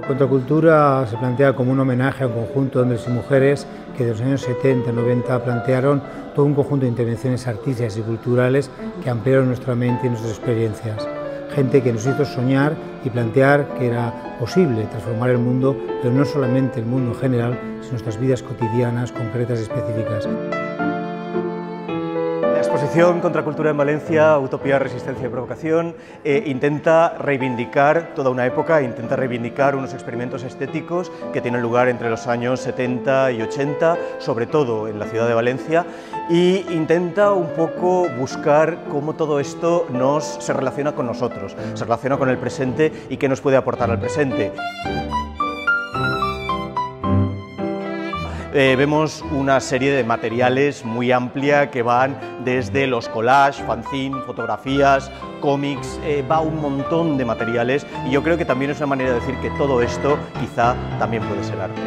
Contracultura se plantea como un homenaje a un conjunto de hombres y mujeres que de los años 70 y 90 plantearon todo un conjunto de intervenciones artísticas y culturales que ampliaron nuestra mente y nuestras experiencias. Gente que nos hizo soñar y plantear que era posible transformar el mundo, pero no solamente el mundo en general, sino nuestras vidas cotidianas, concretas y específicas. La exposición Contracultura en Valencia, Utopía, Resistencia y Provocación intenta reivindicar toda una época, intenta reivindicar unos experimentos estéticos que tienen lugar entre los años 70 y 80, sobre todo en la ciudad de Valencia, y intenta un poco buscar cómo todo esto se relaciona con nosotros, se relaciona con el presente y qué nos puede aportar al presente. Vemos una serie de materiales muy amplia que van desde los collages, fanzine, fotografías, cómics, va un montón de materiales y yo creo que también es una manera de decir que todo esto quizá también puede ser arte.